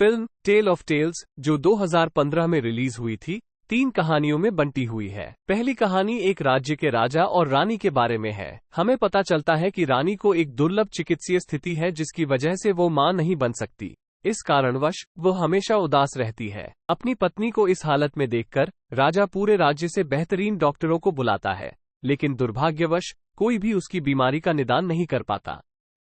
Film tell of tails, जो 2015 में release हुई थी, 3 कहानियों में बंटी हुई है। पहली कहानी एक राज्य के राजा और रानी के बारे में है। हमें पता चलता है कि रानी को एक दुर्लभ चिकित्सीय स्थिति है जिसकी वजह से वो मां नहीं बन सकती। इस कारणवश वो हमेशा उदास रहती है। अपनी पत्नी को इस हालत में देखकर राजा पूरे राज्य से बेहतरीन डॉक्टरों को बुलाता है, लेकिन दुर्भाग्यवश कोई भी उसकी बीमारी का निदान नहीं कर पाता।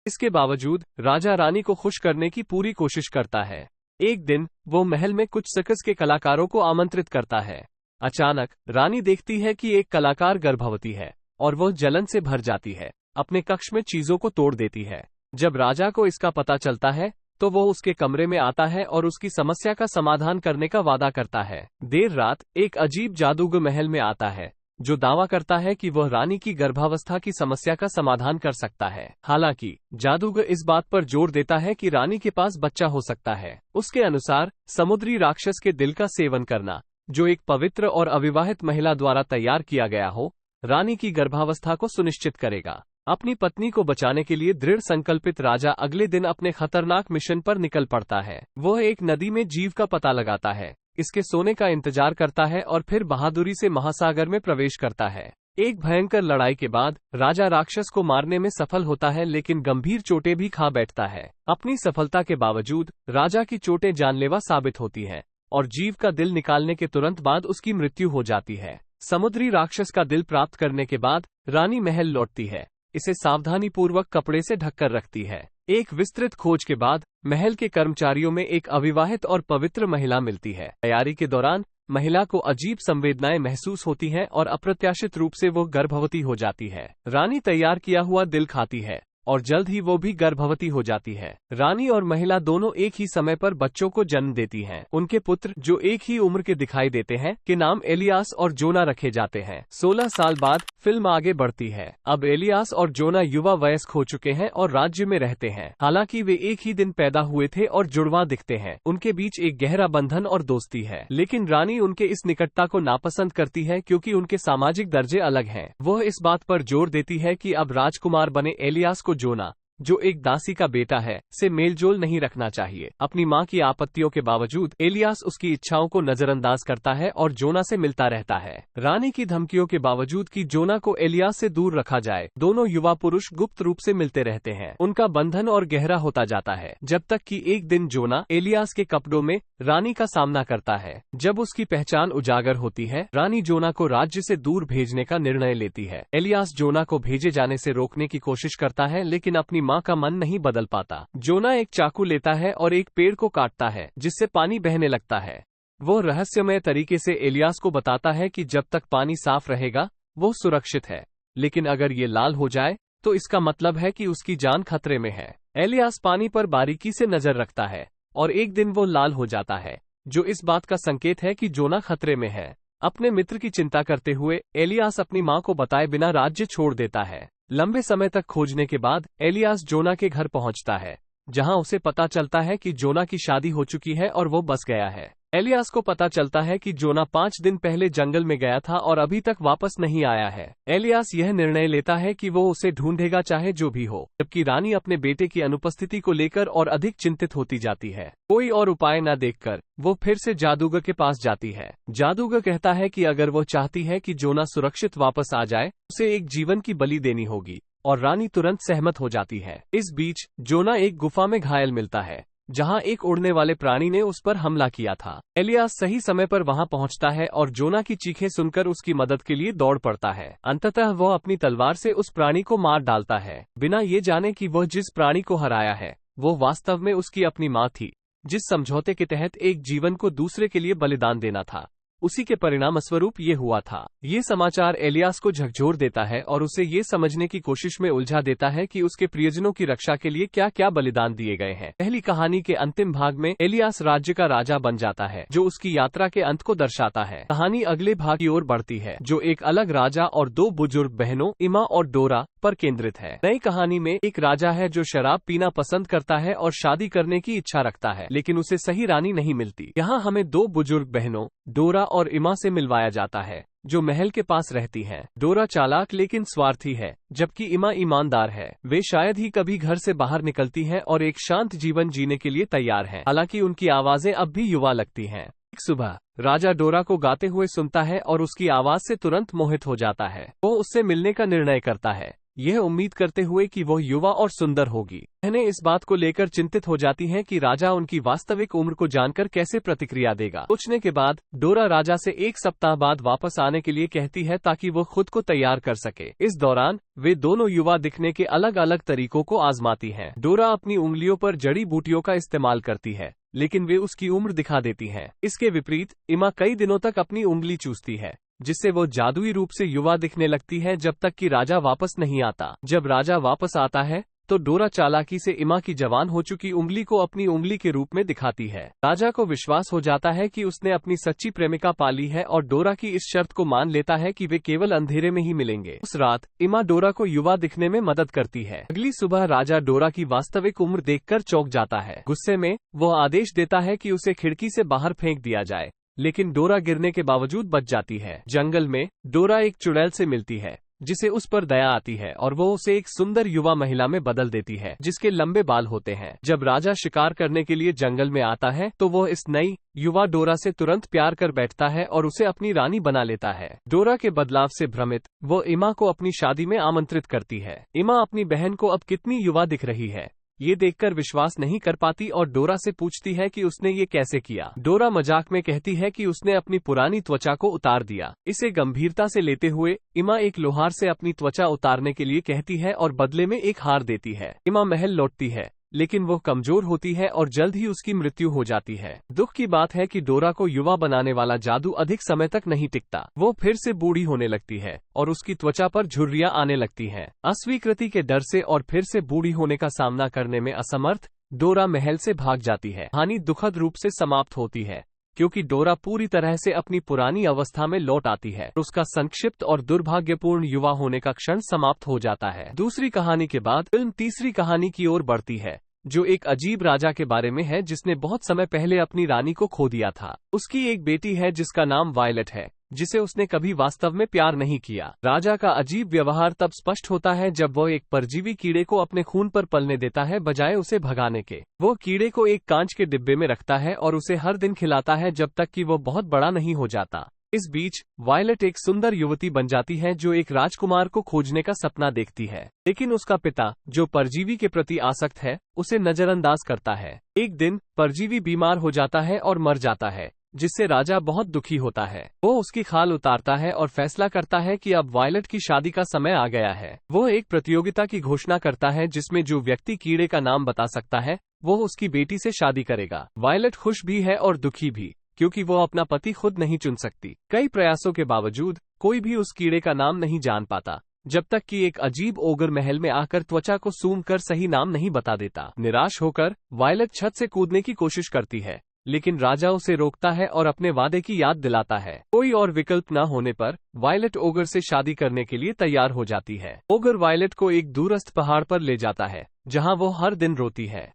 इसके बावजूद राजा रानी को खुश करने की पूरी कोशिश करता है। एक दिन वो महल में कुछ सर्कस के कलाकारों को आमंत्रित करता है। अचानक रानी देखती है कि एक कलाकार गर्भवती है और वह जलन से भर जाती है। अपने कक्ष में चीजों को तोड़ देती है। जब राजा को इसका पता चलता है तो वो उसके कमरे में आता है और उसकी समस्या का समाधान करने का वादा करता है। देर रात एक अजीब जादूगर महल में आता है जो दावा करता है कि वह रानी की गर्भावस्था की समस्या का समाधान कर सकता है। हालांकि जादूगर इस बात पर जोर देता है कि रानी के पास बच्चा हो सकता है। उसके अनुसार समुद्री राक्षस के दिल का सेवन करना, जो एक पवित्र और अविवाहित महिला द्वारा तैयार किया गया हो, रानी की गर्भावस्था को सुनिश्चित करेगा। अपनी पत्नी को बचाने के लिए दृढ़ संकल्पित राजा अगले दिन अपने खतरनाक मिशन पर निकल पड़ता है। वह एक नदी में जीव का पता लगाता है, इसके सोने का इंतजार करता है और फिर बहादुरी से महासागर में प्रवेश करता है। एक भयंकर लड़ाई के बाद राजा राक्षस को मारने में सफल होता है, लेकिन गंभीर चोटें भी खा बैठता है। अपनी सफलता के बावजूद राजा की चोटें जानलेवा साबित होती हैं और जीव का दिल निकालने के तुरंत बाद उसकी मृत्यु हो जाती है। समुद्री राक्षस का दिल प्राप्त करने के बाद रानी महल लौटती है। इसे सावधानीपूर्वक कपड़े से ढककर रखती है। एक विस्तृत खोज के बाद महल के कर्मचारियों में एक अविवाहित और पवित्र महिला मिलती है। तैयारी के दौरान महिला को अजीब संवेदनाएं महसूस होती हैं और अप्रत्याशित रूप से वो गर्भवती हो जाती है। रानी तैयार किया हुआ दिल खाती है और जल्द ही वो भी गर्भवती हो जाती है। रानी और महिला दोनों एक ही समय पर बच्चों को जन्म देती हैं। उनके पुत्र, जो एक ही उम्र के दिखाई देते हैं, के नाम एलियास और जोना रखे जाते हैं। 16 साल बाद फिल्म आगे बढ़ती है। अब एलियास और जोना युवा वयस्क हो चुके हैं और राज्य में रहते हैं। हालांकि वे एक ही दिन पैदा हुए थे और जुड़वा दिखते हैं। उनके बीच एक गहरा बंधन और दोस्ती है, लेकिन रानी उनके इस निकटता को नापसंद करती है क्योंकि उनके सामाजिक दर्जे अलग हैं। वह इस बात पर जोर देती है कि अब राजकुमार बने एलियास को जोना, जो एक दासी का बेटा है, से मेलजोल नहीं रखना चाहिए। अपनी मां की आपत्तियों के बावजूद एलियास उसकी इच्छाओं को नजरअंदाज करता है और जोना से मिलता रहता है। रानी की धमकियों के बावजूद कि जोना को एलियास से दूर रखा जाए, दोनों युवा पुरुष गुप्त रूप से मिलते रहते हैं। उनका बंधन और गहरा होता जाता है, जब तक कि एक दिन जोना एलियास के कपड़ों में रानी का सामना करता है। जब उसकी पहचान उजागर होती है, रानी जोना को राज्य से दूर भेजने का निर्णय लेती है। एलियास जोना को भेजे जाने से रोकने की कोशिश करता है, लेकिन अपनी मां का मन नहीं बदल पाता। जोना एक चाकू लेता है और एक पेड़ को काटता है, जिससे पानी बहने लगता है। वो रहस्यमय तरीके से एलियास को बताता है कि जब तक पानी साफ रहेगा वो सुरक्षित है, लेकिन अगर ये लाल हो जाए तो इसका मतलब है कि उसकी जान खतरे में है। एलियास पानी पर बारीकी से नजर रखता है और एक दिन वो लाल हो जाता है, जो इस बात का संकेत है कि जोना खतरे में है। अपने मित्र की चिंता करते हुए एलियास अपनी मां को बताए बिना राज्य छोड़ देता है। लंबे समय तक खोजने के बाद एलियास जोना के घर पहुंचता है, जहां उसे पता चलता है कि जोना की शादी हो चुकी है और वो बस गया है। एलियास को पता चलता है कि जोना 5 दिन पहले जंगल में गया था और अभी तक वापस नहीं आया है। एलियास यह निर्णय लेता है कि वो उसे ढूंढेगा, चाहे जो भी हो, जबकि रानी अपने बेटे की अनुपस्थिति को लेकर और अधिक चिंतित होती जाती है। कोई और उपाय न देखकर वो फिर से जादूगर के पास जाती है। जादूगर कहता है कि अगर वो चाहती है कि जोना सुरक्षित वापस आ जाए, उसे एक जीवन की बलि देनी होगी, और रानी तुरंत सहमत हो जाती है। इस बीच जोना एक गुफा में घायल मिलता है, जहां एक उड़ने वाले प्राणी ने उस पर हमला किया था। एलियास सही समय पर वहां पहुंचता है और जोना की चीखें सुनकर उसकी मदद के लिए दौड़ पड़ता है। अंततः वह अपनी तलवार से उस प्राणी को मार डालता है, बिना ये जाने कि वह जिस प्राणी को हराया है वो वास्तव में उसकी अपनी मां थी, जिस समझौते के तहत एक जीवन को दूसरे के लिए बलिदान देना था, उसी के परिणाम स्वरूप ये हुआ था। ये समाचार एलियास को झकझोर देता है और उसे ये समझने की कोशिश में उलझा देता है कि उसके प्रियजनों की रक्षा के लिए क्या क्या बलिदान दिए गए हैं। पहली कहानी के अंतिम भाग में एलियास राज्य का राजा बन जाता है, जो उसकी यात्रा के अंत को दर्शाता है। कहानी अगले भाग की ओर बढ़ती है, जो एक अलग राजा और 2 बुजुर्ग बहनों इमा और डोरा पर केंद्रित है। नई कहानी में एक राजा है जो शराब पीना पसंद करता है और शादी करने की इच्छा रखता है, लेकिन उसे सही रानी नहीं मिलती। यहाँ हमें 2 बुजुर्ग बहनों डोरा और इमा से मिलवाया जाता है, जो महल के पास रहती हैं। डोरा चालाक लेकिन स्वार्थी है, जबकि इमा ईमानदार है। वे शायद ही कभी घर से बाहर निकलती हैं और एक शांत जीवन जीने के लिए तैयार हैं। हालांकि उनकी आवाजें अब भी युवा लगती हैं। एक सुबह राजा डोरा को गाते हुए सुनता है और उसकी आवाज से तुरंत मोहित हो जाता है। वो उससे मिलने का निर्णय करता है, यह उम्मीद करते हुए कि वह युवा और सुंदर होगी। बहनें इस बात को लेकर चिंतित हो जाती हैं कि राजा उनकी वास्तविक उम्र को जानकर कैसे प्रतिक्रिया देगा। सोचने के बाद डोरा राजा से 1 सप्ताह बाद वापस आने के लिए कहती है ताकि वो खुद को तैयार कर सके। इस दौरान वे दोनों युवा दिखने के अलग अलग तरीकों को आजमाती हैं। डोरा अपनी उंगलियों पर जड़ी बूटियों का इस्तेमाल करती है, लेकिन वे उसकी उम्र दिखा देती हैं। इसके विपरीत इमा कई दिनों तक अपनी उंगली चूसती है, जिससे वो जादुई रूप से युवा दिखने लगती है जब तक कि राजा वापस नहीं आता। जब राजा वापस आता है तो डोरा चालाकी से इमा की जवान हो चुकी उंगली को अपनी उंगली के रूप में दिखाती है। राजा को विश्वास हो जाता है कि उसने अपनी सच्ची प्रेमिका पाली है और डोरा की इस शर्त को मान लेता है कि वे केवल अंधेरे में ही मिलेंगे। उस रात इमा डोरा को युवा दिखने में मदद करती है। अगली सुबह राजा डोरा की वास्तविक उम्र देखकर चौंक जाता है। गुस्से में वो आदेश देता है कि उसे खिड़की से बाहर फेंक दिया जाए, लेकिन डोरा गिरने के बावजूद बच जाती है। जंगल में डोरा एक चुड़ैल से मिलती है, जिसे उस पर दया आती है और वो उसे एक सुंदर युवा महिला में बदल देती है, जिसके लंबे बाल होते हैं। जब राजा शिकार करने के लिए जंगल में आता है तो वो इस नई युवा डोरा से तुरंत प्यार कर बैठता है और उसे अपनी रानी बना लेता है। डोरा के बदलाव से भ्रमित वो इमा को अपनी शादी में आमंत्रित करती है। इमा अपनी बहन को अब कितनी युवा दिख रही है ये देखकर विश्वास नहीं कर पाती और डोरा से पूछती है कि उसने ये कैसे किया। डोरा मजाक में कहती है कि उसने अपनी पुरानी त्वचा को उतार दिया। इसे गंभीरता से लेते हुए इमा एक लोहार से अपनी त्वचा उतारने के लिए कहती है और बदले में एक हार देती है। इमा महल लौटती है, लेकिन वो कमजोर होती है और जल्द ही उसकी मृत्यु हो जाती है। दुख की बात है कि डोरा को युवा बनाने वाला जादू अधिक समय तक नहीं टिकता। वो फिर से बूढ़ी होने लगती है और उसकी त्वचा पर झुर्रियां आने लगती हैं। अस्वीकृति के डर से और फिर से बूढ़ी होने का सामना करने में असमर्थ डोरा महल से भाग जाती है। कहानी दुखद रूप से समाप्त होती है, क्योंकि डोरा पूरी तरह से अपनी पुरानी अवस्था में लौट आती है। उसका संक्षिप्त और दुर्भाग्यपूर्ण युवा होने का क्षण समाप्त हो जाता है। दूसरी कहानी के बाद फिल्म तीसरी कहानी की ओर बढ़ती है, जो एक अजीब राजा के बारे में है जिसने बहुत समय पहले अपनी रानी को खो दिया था। उसकी एक बेटी है जिसका नाम वायलट है, जिसे उसने कभी वास्तव में प्यार नहीं किया। राजा का अजीब व्यवहार तब स्पष्ट होता है जब वह एक परजीवी कीड़े को अपने खून पर पलने देता है बजाय उसे भगाने के। वो कीड़े को एक कांच के डिब्बे में रखता है और उसे हर दिन खिलाता है जब तक कि वो बहुत बड़ा नहीं हो जाता। इस बीच वायलट एक सुंदर युवती बन जाती है जो एक राजकुमार को खोजने का सपना देखती है, लेकिन उसका पिता, जो परजीवी के प्रति आसक्त है, उसे नजरअंदाज करता है। एक दिन परजीवी बीमार हो जाता है और मर जाता है, जिससे राजा बहुत दुखी होता है। वो उसकी खाल उतारता है और फैसला करता है कि अब वायलट की शादी का समय आ गया है। वो एक प्रतियोगिता की घोषणा करता है जिसमें जो व्यक्ति कीड़े का नाम बता सकता है वो उसकी बेटी से शादी करेगा। वायलट खुश भी है और दुखी भी, क्योंकि वो अपना पति खुद नहीं चुन सकती। कई प्रयासों के बावजूद कोई भी उस कीड़े का नाम नहीं जान पाता, जब तक कि एक अजीब ओगर महल में आकर त्वचा को सूंघ कर सही नाम नहीं बता देता। निराश होकर वायलट छत से कूदने की कोशिश करती है, लेकिन राजा उसे रोकता है और अपने वादे की याद दिलाता है। कोई और विकल्प न होने पर वायलट ओगर से शादी करने के लिए तैयार हो जाती है। ओगर वायलट को एक दूरस्थ पहाड़ पर ले जाता है, जहां वो हर दिन रोती है।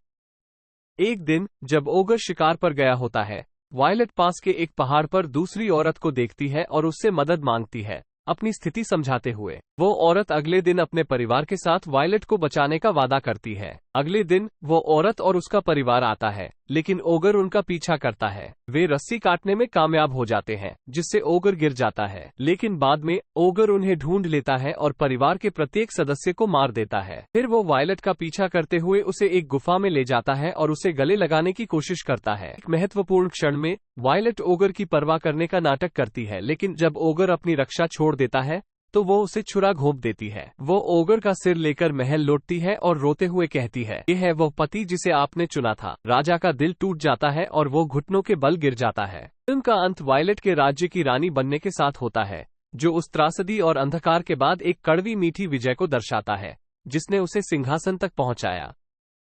एक दिन जब ओगर शिकार पर गया होता है, वायलट पास के एक पहाड़ पर दूसरी औरत को देखती है और उससे मदद मांगती है, अपनी स्थिति समझाते हुए। वो औरत अगले दिन अपने परिवार के साथ वायलट को बचाने का वादा करती है। अगले दिन वो औरत और उसका परिवार आता है, लेकिन ओगर उनका पीछा करता है। वे रस्सी काटने में कामयाब हो जाते हैं, जिससे ओगर गिर जाता है, लेकिन बाद में ओगर उन्हें ढूंढ लेता है और परिवार के प्रत्येक सदस्य को मार देता है। फिर वो वायलट का पीछा करते हुए उसे एक गुफा में ले जाता है और उसे गले लगाने की कोशिश करता है। एक महत्वपूर्ण क्षण में वायलट ओगर की परवाह करने का नाटक करती है, लेकिन जब ओगर अपनी रक्षा छोड़ देता है तो वो उसे छुरा घोंप देती है। वो ओगर का सिर लेकर महल लौटती है और रोते हुए कहती है, ये है वो पति जिसे आपने चुना था। राजा का दिल टूट जाता है और वो घुटनों के बल गिर जाता है। फिल्म का अंत वायलट के राज्य की रानी बनने के साथ होता है, जो उस त्रासदी और अंधकार के बाद एक कड़वी मीठी विजय को दर्शाता है, जिसने उसे सिंहासन तक पहुंचाया।